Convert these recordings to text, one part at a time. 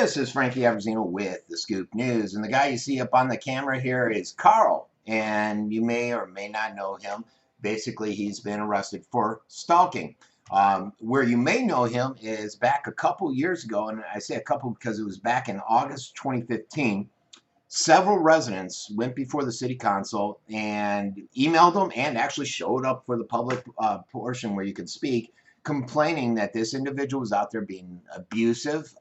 This is Frankie Abbruzzino with the Scoop News, and the guy you see up on the camera here is Karl, and you may or may not know him. Basically, he's been arrested for stalking. Where you may know him is back a couple years ago, and I say a couple because it was back in August 2015. Several residents went before the city council and emailed them and actually showed up for the public portion where you could speak, complaining that this individual was out there being abusive,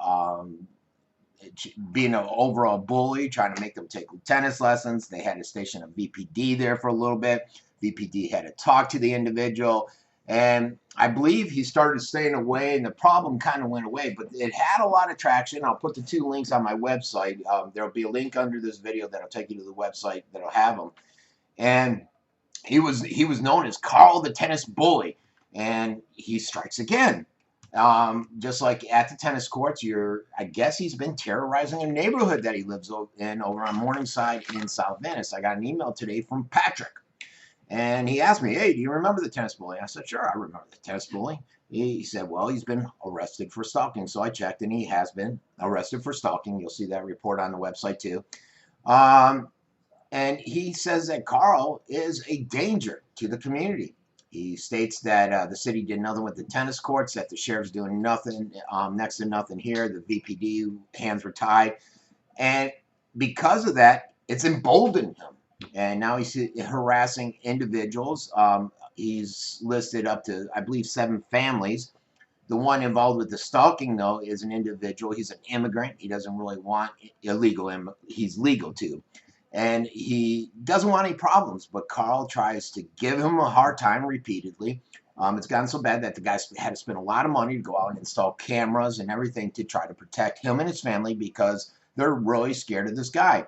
being an overall bully, trying to make them take tennis lessons. They had to station a VPD there for a little bit. VPD had to talk to the individual, and I believe he started staying away, and the problem kind of went away, but it had a lot of traction. I'll put the two links on my website. There'll be a link under this video that'll take you to the website that'll have them. And he was known as Karl the Tennis Bully, and he strikes again. Just like at the tennis courts, I guess he's been terrorizing a neighborhood that he lives in over on Morningside in South Venice. I got an email today from Patrick, and he asked me, "Hey, do you remember the tennis bully?" I said, "Sure, I remember the tennis bully." He said, "Well, he's been arrested for stalking." So I checked, and he has been arrested for stalking. You'll see that report on the website too. And he says that Karl is a danger to the community. He states that the city did nothing with the tennis courts, that the sheriff's doing nothing, next to nothing here. The VPD hands were tied. And because of that, it's emboldened him. And now he's harassing individuals. He's listed up to, I believe, 7 families. The one involved with the stalking, though, is an individual. He's an immigrant. He doesn't really want illegal. He's legal, too. And he doesn't want any problems, but Karl tries to give him a hard time repeatedly. It's gotten so bad that the guys had to spend a lot of money to go out and install cameras and everything to try to protect him and his family because they're really scared of this guy.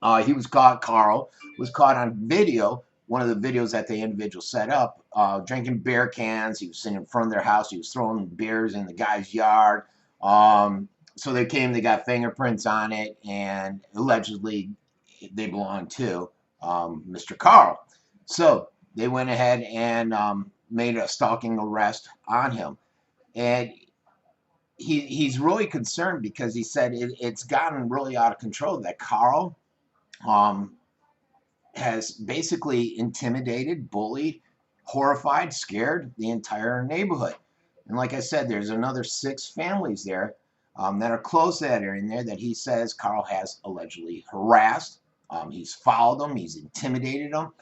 Karl was caught on video, one of the videos that the individual set up, drinking beer cans. He was sitting in front of their house. He was throwing beers in the guy's yard. So they got fingerprints on it, and allegedly they belong to Mr. Karl. So they went ahead and made a stalking arrest on him. And he's really concerned because he said it's gotten really out of control, that Karl has basically intimidated, bullied, horrified, scared the entire neighborhood. And like I said, there's another 6 families there that are close to that area in there that he says Karl has allegedly harassed. He's followed them. He's intimidated them.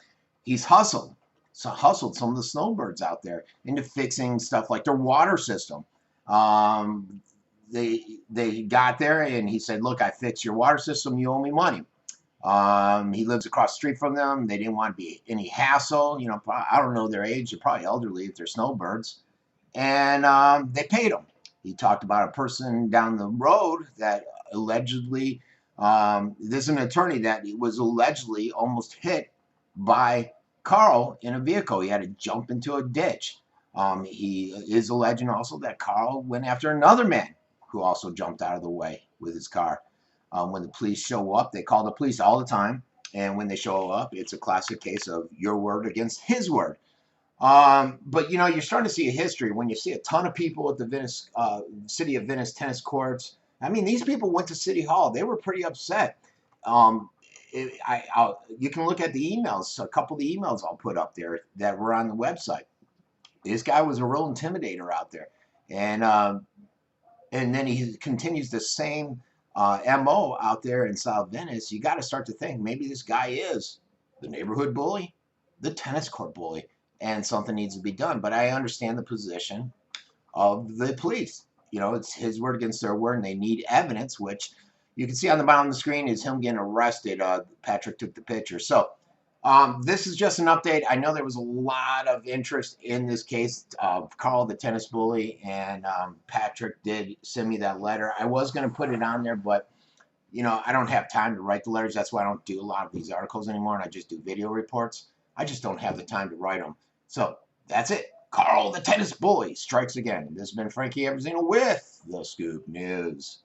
He's hustled some of the snowbirds out there into fixing stuff like their water system. They got there and he said, "Look, I fixed your water system. You owe me money." He lives across the street from them. They didn't want to be any hassle. You know, I don't know their age. They're probably elderly if they're snowbirds. And they paid him. He talked about a person down the road that allegedly, there's an attorney that was allegedly almost hit by Karl in a vehicle. He had to jump into a ditch. He is alleging also that Karl went after another man who also jumped out of the way with his car. When the police show up, they call the police all the time. And when they show up, it's a classic case of your word against his word. But, you know, you're starting to see a history when you see a ton of people at the City of Venice tennis courts. I mean, these people went to City Hall. They were pretty upset. You can look at the emails, a couple of the emails I'll put up there that were on the website. This guy was a real intimidator out there. And then he continues the same MO out there in South Venice. You got to start to think maybe this guy is the neighborhood bully, the tennis court bully, and something needs to be done. But I understand the position of the police. You know, it's his word against their word, and they need evidence, which you can see on the bottom of the screen is him getting arrested. Patrick took the picture. So this is just an update. I know there was a lot of interest in this case of Karl the tennis bully, and Patrick did send me that letter. I was going to put it on there, but, you know, I don't have time to write the letters. That's why I don't do a lot of these articles anymore, and I just do video reports. I just don't have the time to write them. So that's it. Karl the tennis bully strikes again. This has been Frankie Abbruzzino with the Scoop News.